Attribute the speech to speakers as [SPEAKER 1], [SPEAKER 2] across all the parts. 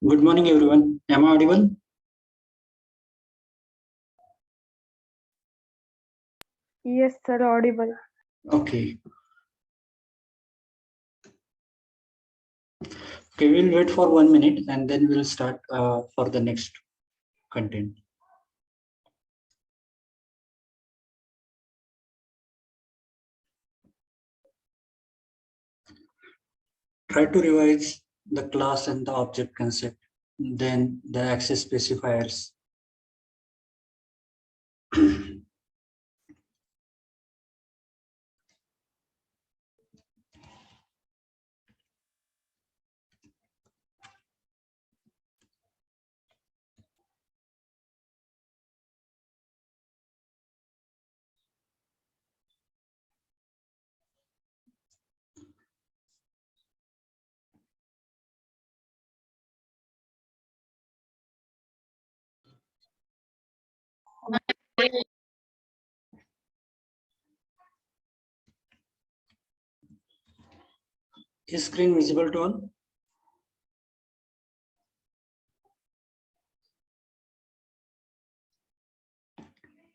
[SPEAKER 1] Good morning, everyone. Am I audible?
[SPEAKER 2] Yes, sir, audible.
[SPEAKER 1] Okay. Okay, we'll wait for 1 minute and then we'll start for the next content. Try to revise the class and the object concept, then the access specifiers. Is screen visible to all?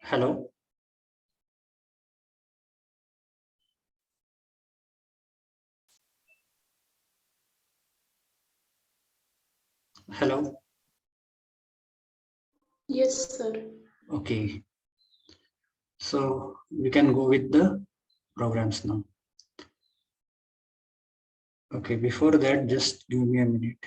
[SPEAKER 1] Hello? Hello?
[SPEAKER 3] Yes, sir.
[SPEAKER 1] Okay. So we can go with the programs now. Okay, before that, just give me a minute.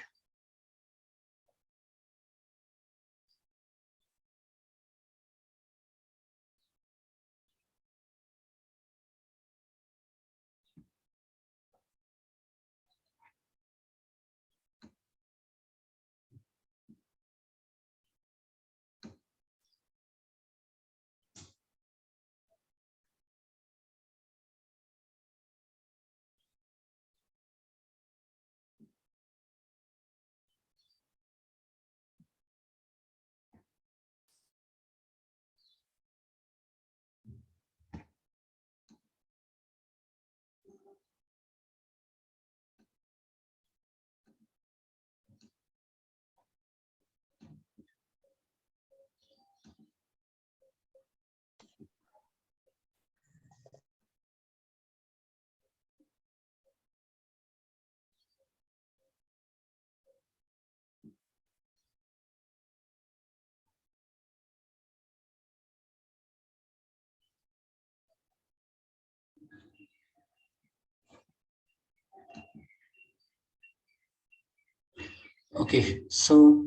[SPEAKER 1] Okay, so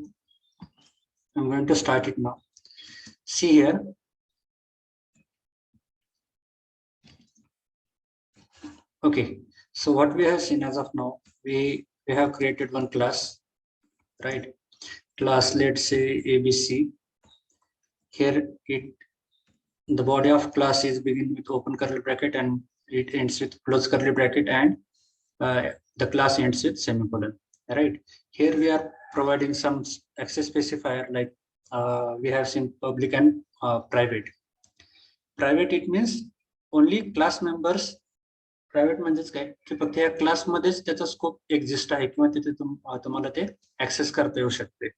[SPEAKER 1] I'm going to start it now. See here. Okay, so what we have seen as of now, we have created one class, right? Class, let's say ABC. Here the body of class is begin with open curly bracket and it ends with close curly bracket, and the class ends with semicolon, right? Here we are providing some access specifier like we have seen public and private. Private, it means only class members. Private म्हणजेच काय की फक्त या क्लासमध्येच त्याचा scope exist आहे किंवा तिथे तुम्हाला ते ऍक्सेस करता येऊ शकते.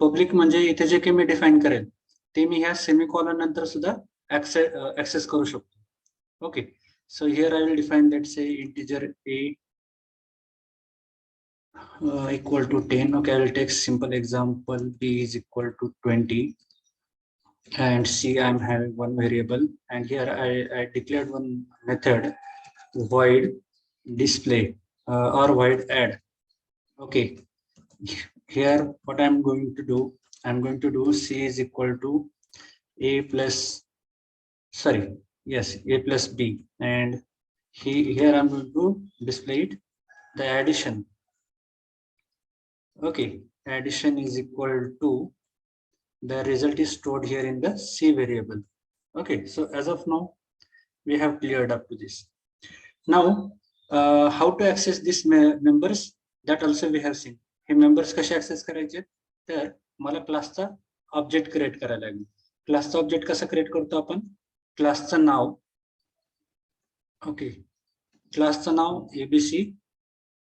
[SPEAKER 1] पब्लिक म्हणजे इथे जे काही मी डिफाईन करेल ते मी ह्या सेमिकॉलन नंतर सुद्धा ऍक्सेस करू शकतो. Okay, so here I will define that से integer a equal to 10. Okay, I will take simple example. B is equal to 20 and C I am having one variable, and here I declared one method void display or void add. Okay, here what I'm going to do, C is equal to a plus a plus b, and here I'm going to display it the addition. Okay, addition is equal to the result is stored here in the C variable. Okay, so as of now we have cleared up to this. Now how to access these members, that also we have seen. हे members कसे access करायचे, तर मला क्लासचा object create करायला लागेल. क्लासचा object कसा क्रिएट करतो आपण, क्लासचं नाव, ओके, क्लासचं नाव एबीसी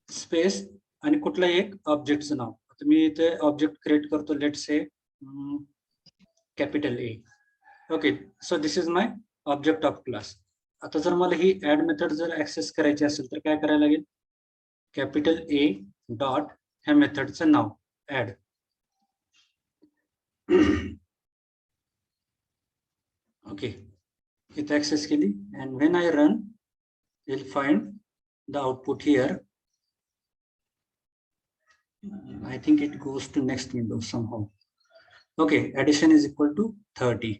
[SPEAKER 1] स्पेस आणि कुठलाही एक ऑब्जेक्टचं नाव. तर मी इथे ऑब्जेक्ट क्रिएट करतो, लेट से capital A. Okay, so this is my object of class. आता जर मला ही ऍड मेथड जर ऍक्सेस करायची असेल तर काय करायला लागेल, कॅपिटल ए डॉट ह्या मेथडचं नाव ऍड. ओके, इथे ऍक्सेस केली and when I run you'll find the output here. I think it goes to next window somehow. Okay, addition is equal to 30.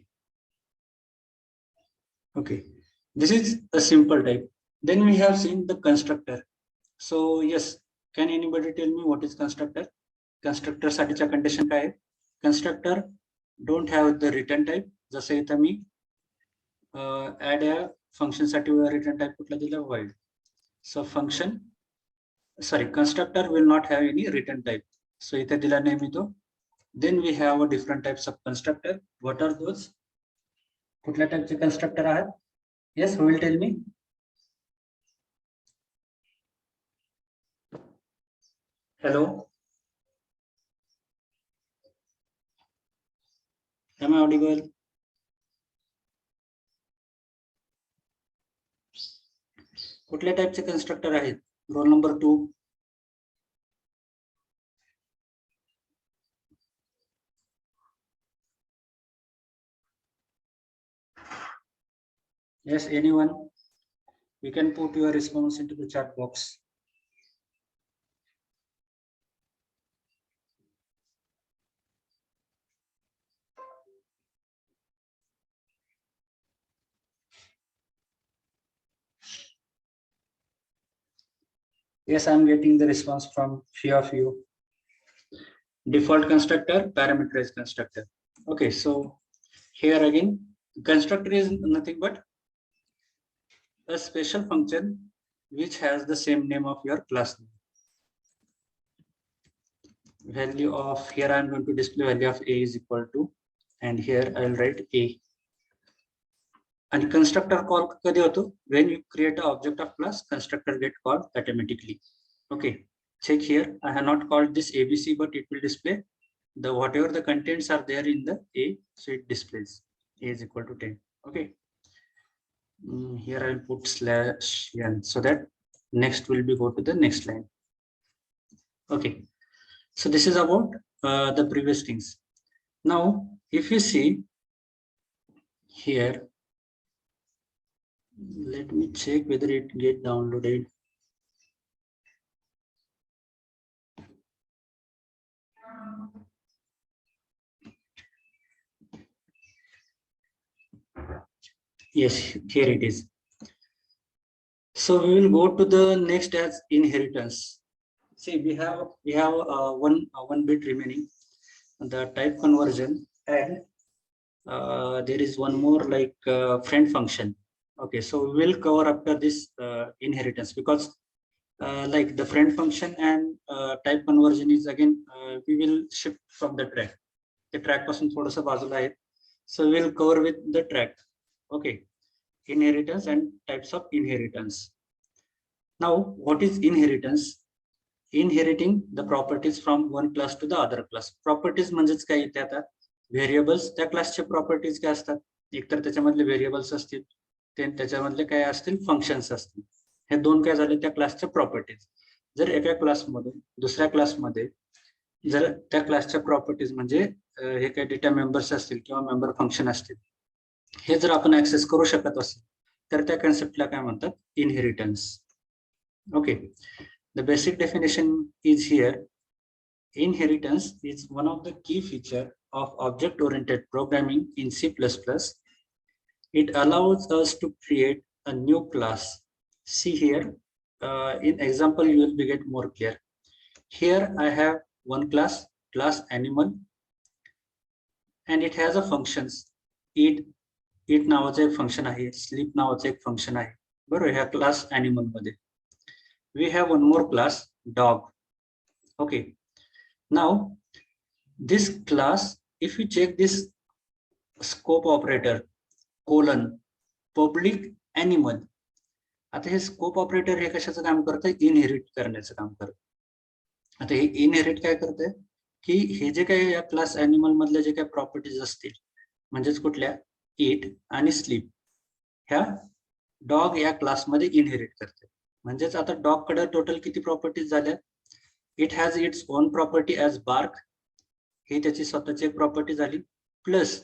[SPEAKER 1] Okay, this is a simple type. Then we have seen the constructor. So yes, can anybody tell me what is constructor? Constructor साठीच्या condition काय आहे? Constructor don't have the return type. जसे इथे मी add या function साठी return type कुठला दिला, void. So function, sorry, constructor will not have any return type. So इथे दिला नाही मी तो. Then we have a different types of constructor. What are those? कुठल्या टाइपचे constructor आहेत? Yes, who will tell me? Hello? Am I audible? कुठल्या टाइपचे constructor आहेत? Roll number 2. Yes, anyone? You can put your response into the chat box. Yes, I am getting the response from few of you. Default constructor, parameterized constructor. Okay, so here again, constructor is nothing but a special function which has the same name of your class name. Value of, here I am going to display value of a is equal to, and here I will write a. And constructor call कधी होतो? When you create an object of class, constructor get called automatically. Okay, check here. I have not called this ABC, but it will display the whatever the contents are there in the A, so it displays A is equal to 10. Okay. Here I will put /n so that next will be go to the next line. Okay, so this is about the previous things. Now, if you see here, let me check whether it get downloaded. Yes, here it is. So we will go to the next as inheritance. See, we have one bit remaining, the type conversion, and there is one more like friend function. Okay, so we will cover after this inheritance, because like the friend function and type conversion is again we will shift from the track. The track पासून थोडंसं बाजूला आहे. So we will cover with the track. Okay, inheritance and types of inheritance. Now, what is inheritance? Inheriting the properties from one class to the other class. Properties म्हणजेच काय येते आता? Variables, त्या क्लासचे properties काय असतात? एकतर त्याच्यामधले variables असतील, त्याच्यामधले काय असतील? Functions असतील. हे दोन काय झाले? त्या क्लासच्या properties. जर एका क्लासमधून दुसऱ्या क्लासमध्ये जर त्या क्लासच्या properties म्हणजे हे काही डेटा मेंबर्स असतील किंवा मेंबर फंक्शन असतील, हे जर आपण ऍक्सेस करू शकत असेल तर त्या कन्सेप्टला काय म्हणतात? Inheritance. Okay, the basic definition is here. Inheritance is one of the key features of object-oriented programming in C++. It allows us to create a new class. See here, in example you will be get more clear. Here I have one class animal, and it has a functions. Eat नावाचं एक function आहे, sleep नावाचं एक function आहे, बरोबर. ह्या class animal मध्ये we have one more class, dog. Okay, now this class, if you check this scope operator colon public animal, आता हे स्कोप ऑपरेटर हे कशाचं काम करतंय? इनहेरिट करण्याचं काम करतं. आता हे इनहेरिट काय करतंय? की हे जे काही या क्लास ॲनिमल मधल्या जे काही प्रॉपर्टीज असतील, म्हणजेच कुठल्या इट आणि स्लीप, ह्या डॉग या क्लासमध्ये इनहेरिट करते. म्हणजेच आता डॉग कडे टोटल किती प्रॉपर्टीज झाल्या? It has its own property as bark, ही त्याची स्वतःची एक प्रॉपर्टी झाली, प्लस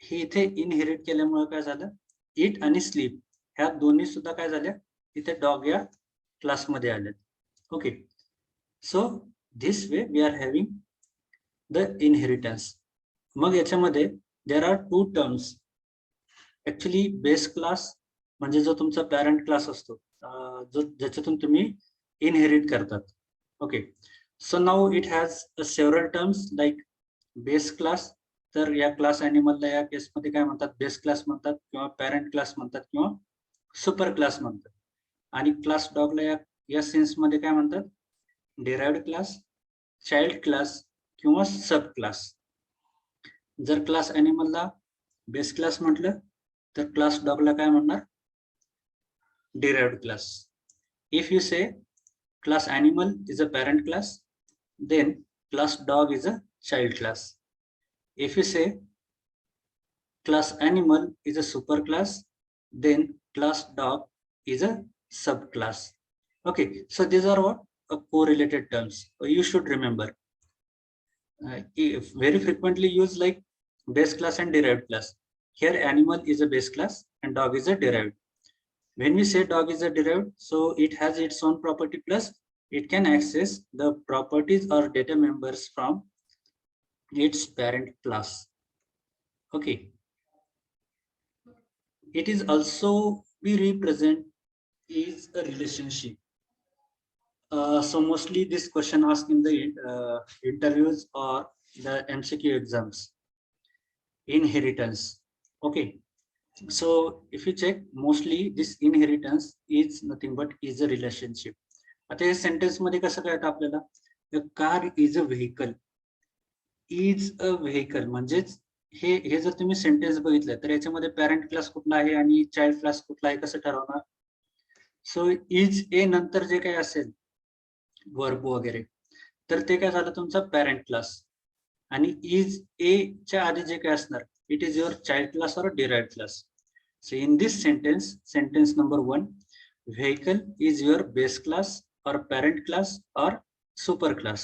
[SPEAKER 1] हे इथे इनहेरिट केल्यामुळे काय झालं, इट आणि स्लीप ह्या दोन्ही सुद्धा काय झाल्या इथे डॉग या क्लासमध्ये आल्या. Okay, so this way we are having the inheritance. मग याच्यामध्ये there are two terms. Actually base class म्हणजे जो तुमचा पॅरेंट क्लास असतो, जो ज्याच्यातून तुम्ही इनहेरिट करतात. Okay, so now it has several terms like base class. तर या क्लास ॲनिमलला या केसमध्ये काय म्हणतात? बेस क्लास म्हणतात, किंवा पॅरेंट क्लास म्हणतात, किंवा सुपर क्लास म्हणतात. आणि क्लास डॉगला या सेन्समध्ये काय म्हणतात? डिराइव्हड क्लास, चाइल्ड क्लास किंवा सब क्लास. जर क्लास ॲनिमलला बेस क्लास म्हटलं तर क्लास डॉगला काय म्हणणार? Derived class. इफ यू से class animal is a parent class, then class dog is a child class. If you say class animal is a superclass, then class dog is a subclass. Okay, so these are what correlated terms you should remember. If very frequently used like base class and derived class. Here animal is a base class and dog is a derived. When we say dog is a derived, so it has its own property plus it can access the properties or data members from its parent class. Okay, it is also we represent is a relationship. So mostly this question asked in the interviews or the MCQ exams. Inheritance. Okay, so if you check, mostly this inheritance is nothing but is a relationship. आता या sentence मध्ये कसं कळतं आपल्याला? The car is a vehicle. Is a vehicle म्हणजेच हे जर तुम्ही sentence बघितलं तर याच्यामध्ये पॅरेंट क्लास कुठला आहे आणि चाइल्ड क्लास कुठला आहे कसं ठरवणार? सो इज ए नंतर जे काही असेल वर्ब वगैरे, तर ते काय झालं तुमचा पॅरेंट क्लास. आणि इज ए च्या आधी जे काही असणार, it is your child class और derived class. So in this sentence, sentence number 1, vehicle is your base class or parent class or super class,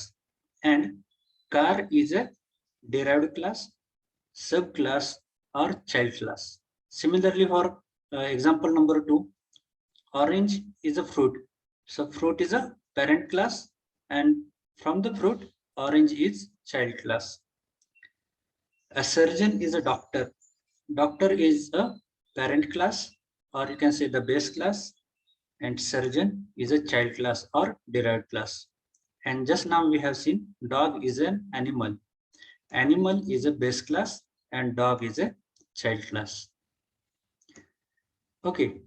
[SPEAKER 1] and car is a derived class, subclass or child class. Similarly for example number 2, orange is a fruit, so fruit is a parent class and from the fruit orange is child class. A surgeon is a doctor, doctor is a parent class or you can say the base class, and surgeon is a child class or derived class. And just now we have seen dog is an animal. Animal is a base class and dog is a child class. Okay,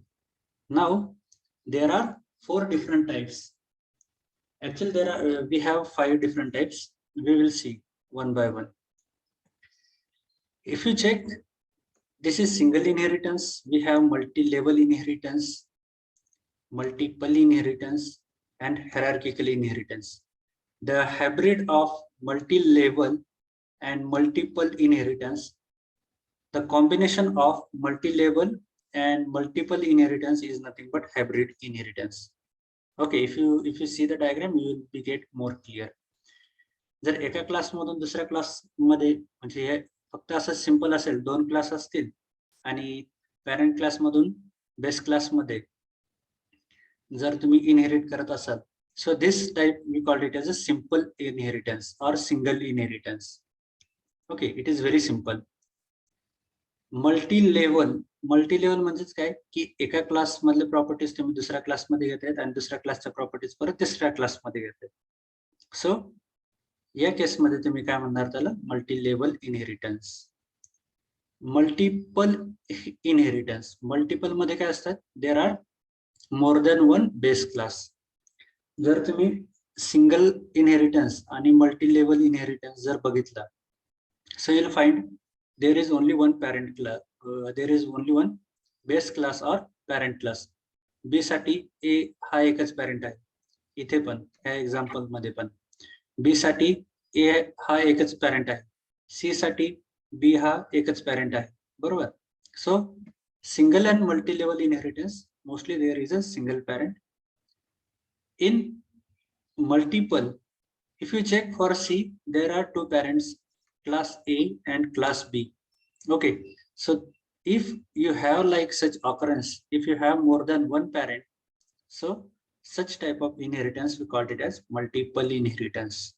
[SPEAKER 1] now there are 4 different types. Actually there are we have 5 different types. We will see one by one. If you check, this is single inheritance. We have multi-level inheritance, multiple inheritance and hierarchical inheritance. The hybrid of multi-level and multiple inheritance, the combination of multi-level and multiple inheritance is nothing but hybrid inheritance. Okay, if you see the diagram you will be get more clear. जर एका class मधून दुसऱ्या class मध्ये म्हणजे हे फक्त असं simple असेल, 2 class असतील आणि पॅरेंट क्लास मधून बेस क्लास मध्ये जर तुम्ही इनहेरिट करत असाल, so this type we call it as a simple inheritance or single inheritance. Okay, it is very simple. multi-level म्हणजेच काय की एका क्लास मधले प्रॉपर्टीज तुम्ही दुसऱ्या क्लास मध्ये घेतायत आणि दुसऱ्या क्लासच्या प्रॉपर्टीज परत तिसऱ्या क्लास मध्ये घेतायत. सो या केस मध्ये तुम्ही काय म्हणणार त्याला? Multi level inheritance. Multiple inheritance, multiple मध्ये काय असतात? There are more than one base class. जर तुम्ही सिंगल इनहेरिटन्स आणि मल्टी-लेवल इनहेरिटन्स जर बघितला, so you'll find there is only one parent class, there is only one base class or parent class. B साठी A हा एकच parent आहे, इथे पण ह्या एक्झाम्पल मध्ये पण B साठी ए हा एकच पॅरेंट आहे, सी साठी बी हा एकच पॅरेंट आहे, बरोबर. So single and multi level inheritance, mostly there is a single parent. In multiple, if you check for C, there are two parents, class A and class B. Okay, so if you have like such occurrence, if you have more than one parent, so such type of inheritance we called it as multiple inheritance.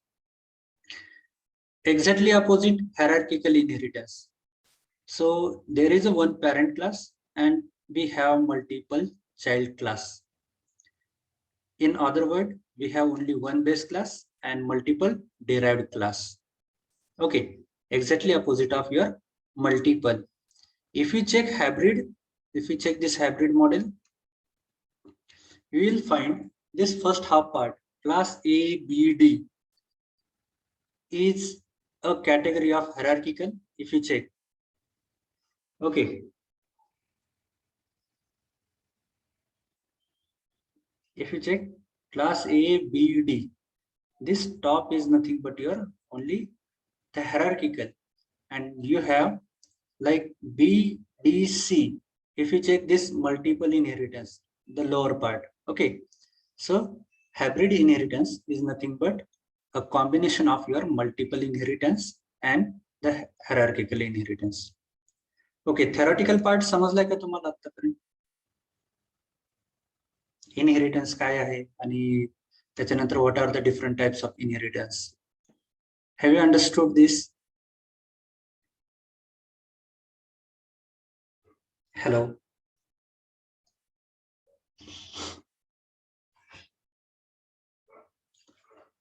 [SPEAKER 1] Exactly opposite, hierarchical inheritance. So there is a one parent class and we have multiple child class. In other word, we have only one base class and multiple derived class. Okay, exactly opposite of your multiple. If you check hybrid, if you check this hybrid model, you will find this first half part, class A, B, D, is a category of hierarchical. If you check, okay, if you check class A, B, D, this top is nothing but your only the hierarchical, and you have like B, D, C. If you check this multiple inheritance, the lower part. Okay, so hybrid inheritance is nothing but a combination of your multiple inheritance and the hierarchical inheritance. Okay, theoretical part समजलाय का तुम्हाला आतापर्यंत? Inheritance काय आहे आणि त्याच्यानंतर what are the different types of inheritance? Have you understood this? Hello.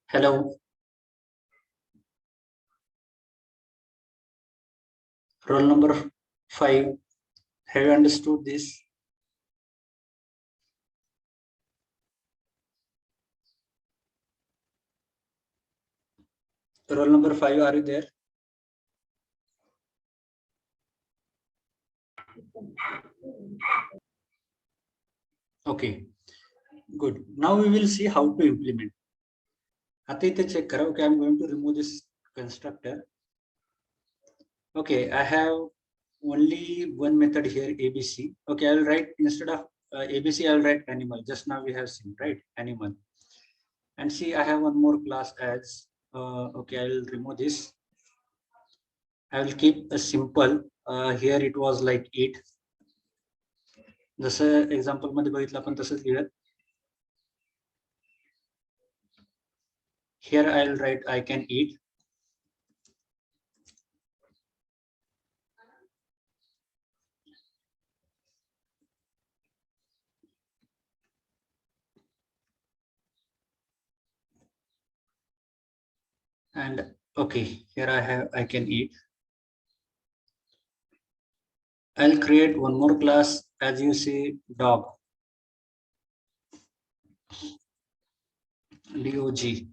[SPEAKER 1] Hello. Roll number 5. Have you understood this? Roll number 5, are you there? Okay, good. Now we will see how to implement. आता इथे check करा. Okay, I'm going to remove this constructor. Okay, I have only one method here, ABC. Okay, I'll write instead of ABC, I'll write animal. Just now we have seen, right? Animal. And see, I have one more class as, okay, I'll remove this. I will keep a simple. Here it was like eat. जसं example मध्ये बघितलं आपण तसंच लिहिलं. Here I'll write I can eat. And okay, here I have I can eat. I'll create one more class, as you see, dog. DOG.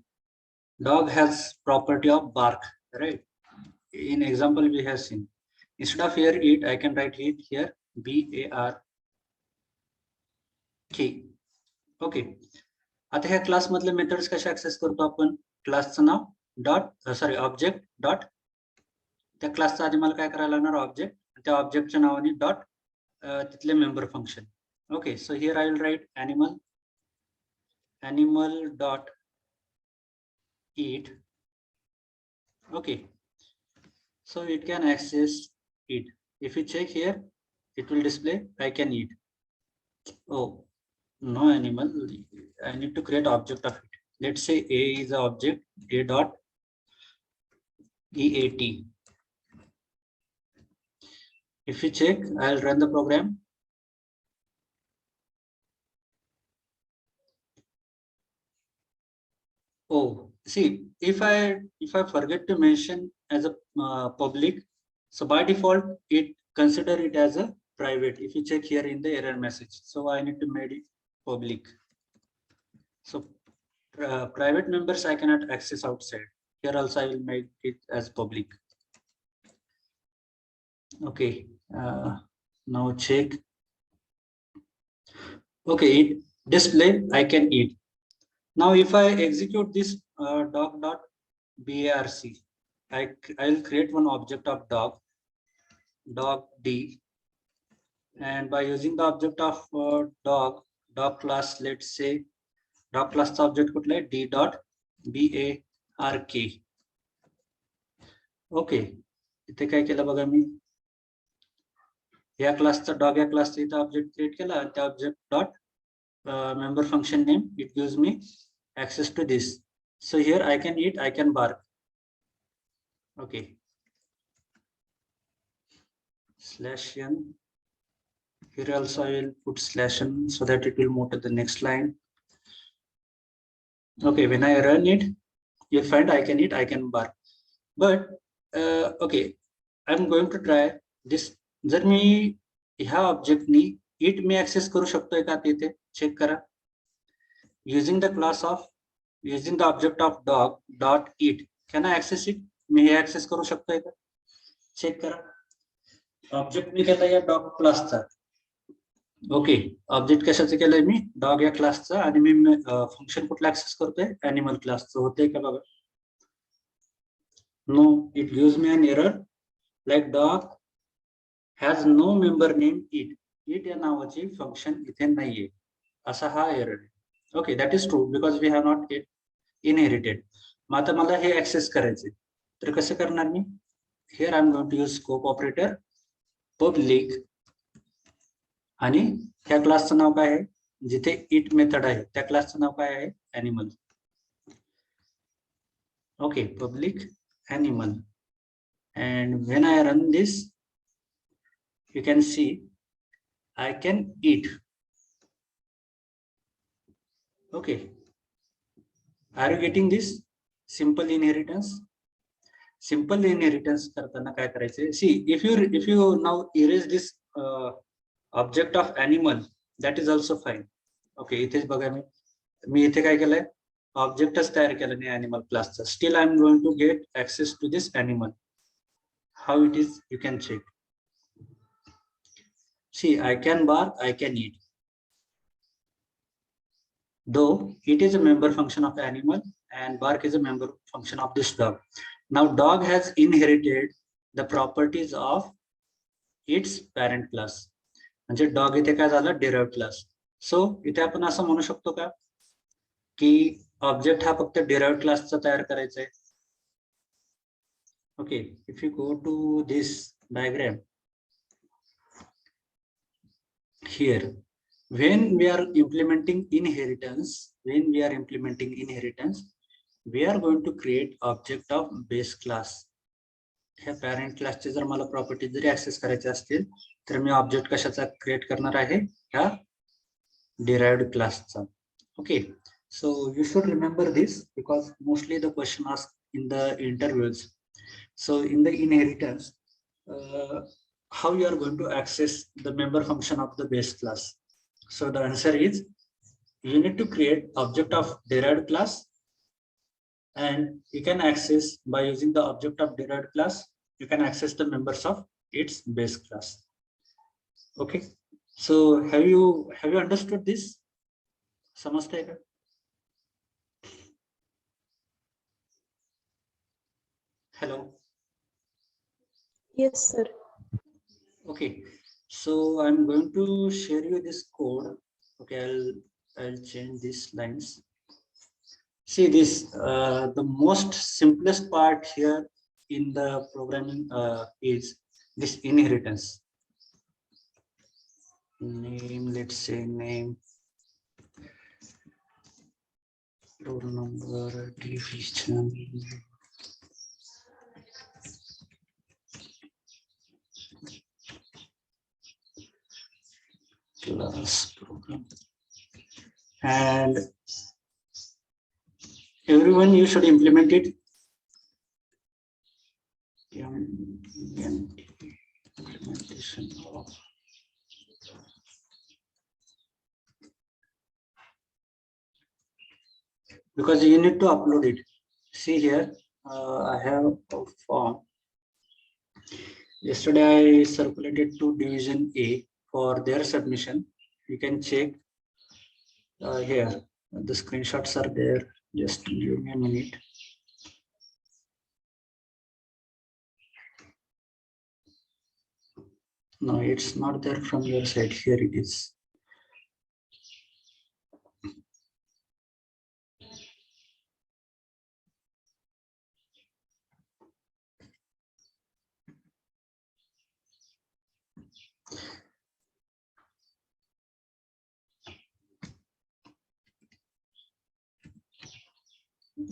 [SPEAKER 1] Dog has property of bark, right? In example we have seen. Instead of here eat, I can write it here BARK. Okay. आता ह्या class मधले methods कशा access करतो आपण? क्लासचं नाव dot sorry object dot, त्या क्लासचा आधी मला काय करायला लागणार? ऑब्जेक्ट, त्या ऑब्जेक्टच्या नावाने डॉट तिथले member function. Okay, so here I will write animal dot eat. Okay, so it can access it. If you check here, it will display I can eat. Oh, no animal. I need to create object of it. Let's say A is the object, A dot EAT. If you check, I'll run the program. Oh, see, if I forget to mention as a public, so by default it consider it as a private. If you check here in the error message, so I need to make it public. So private members I cannot access outside. Here also I will make it as public. Okay, now check. Okay, it display I can eat. Now if I execute this dog dot BARC. I'll create one object of dog D, and by using the object of dog class, let's say dog class object कुठला आहे D dot BARK. Okay, इथे काय केलं बघा मी, या क्लासचा dog या क्लासचा इथे ऑब्जेक्ट क्रिएट केला आणि त्या object dot member function name, it gives me access to this. So here I can eat, I can bark. Okay, /n. Here also I will put /n so that it will move to the next line. Okay, when I run it, you'll find I can eat, I can bark. But okay, I'm going to try this. जर मी ह्या ऑब्जेक्टनी it me access करू शकतोय का ते इथे check करा. Using the class of using the object of dog dot eat, can I access it? मी हे ऍक्सेस करू शकतोय का चेक करा. ऑब्जेक्ट मी केला या डॉग क्लासचा. ओके, ऑब्जेक्ट कशाचं केलंय मी, डॉग या क्लासचा, आणि मी फंक्शन कुठला ऍक्सेस करतोय, एनिमल क्लासचं. होतंय का बघा. No, it gives me an error like dog has no member name eat. Eat या नावाची फंक्शन इथे नाहीये, असा हा एरर आहे. Okay, that is true because we have not inherited. मग आता मला हे ऍक्सेस करायचे, तर कसं करणार मी. Here I am going to use scope operator, public, आणि ह्या क्लासचं नाव काय आहे, जिथे इट मेथड आहे त्या क्लासचं नाव काय आहे, animal. Okay, public animal. and when I run this, you can see I can eat. Okay, are you getting this? Simple inheritance. Simple inheritance करताना काय करायचे, see if you now erase this object of animal, that is also fine. Okay, इथेच बघा मी इथे काय केलंय, ऑब्जेक्टच तयार केलं नाही animal क्लासचा. Still I am going to get access to this animal. How it is, you can check. See, I can bark, I can eat. Though it is a member function of animal and bark is a member function of this dog. Now dog has inherited the properties of its parent class. म्हणजे dog इथे काय झालं, derived class. So इथे आपण असं म्हणू शकतो का की ऑब्जेक्ट हा फक्त derived क्लासचा तयार करायचा आहे. Okay, if you go to this diagram here, when we are implementing inheritance, we are going to create object of base class. ह्या parent class चे जर मला property जरी access करायचे असतील तर मी object कशाचा create करणार आहे, ह्या derived class चा. Okay, so you should remember this because mostly the question asked in the interviews. So in the inheritance, how you are going to access the member function of the base class? So the answer is you need to create object of derived class, and you can access by using the object of derived class, you can access the members of its base class. Okay, so have you understood this? समझते हैं? Hello.
[SPEAKER 2] Yes, sir.
[SPEAKER 1] Okay, so I'm going to share you this code. Okay, I'll change these lines. See this, the most simplest part here in the programming is this inheritance. Name, let's say name, roll number, division. Class program, and everyone you should implement it. Implementation of because you need to upload it. See here, I have a form. Yesterday I circulated to Division A for their submission. You can check here. The screenshots are there. Just give me a minute. No, it's not there from your side. Here it is.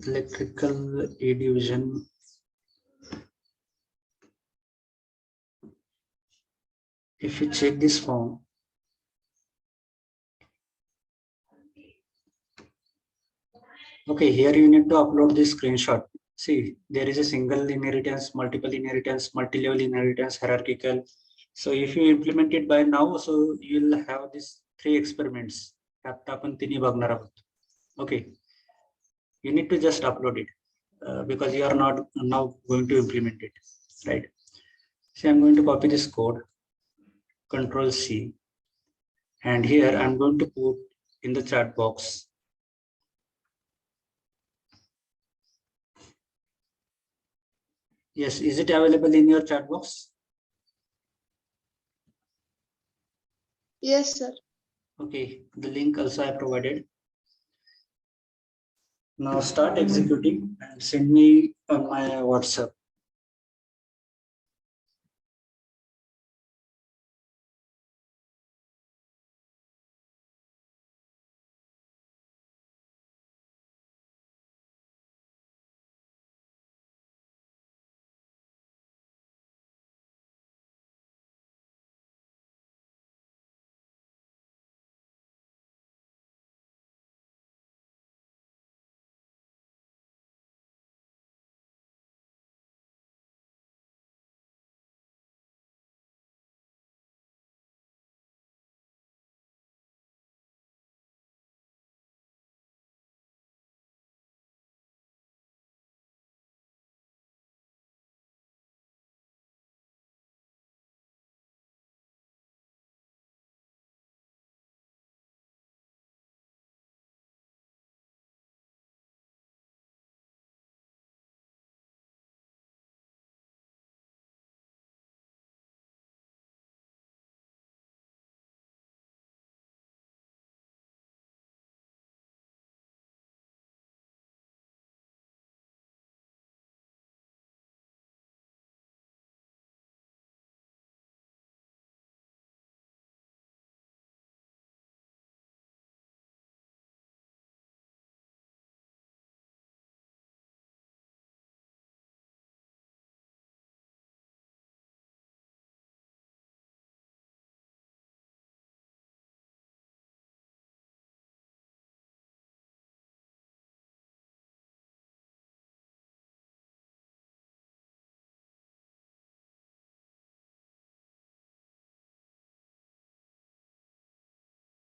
[SPEAKER 1] Electrical A division. If you check this form, okay, here you need to upload this screenshot. See, there is a single inheritance, multiple inheritance, multi-level inheritance, hierarchical. So if you implement it by now, so you'll have these 3 experiments. आता आपण तिन्ही बघणार आहोत. Okay, you need to just upload it because you are not now going to implement it, right? So I'm going to copy this code, Control C, and here I'm going to put in the chat box. Yes, is it available in your chat box?
[SPEAKER 3] Yes, sir.
[SPEAKER 1] Okay, the link also I provided. Now start executing and send me on my WhatsApp.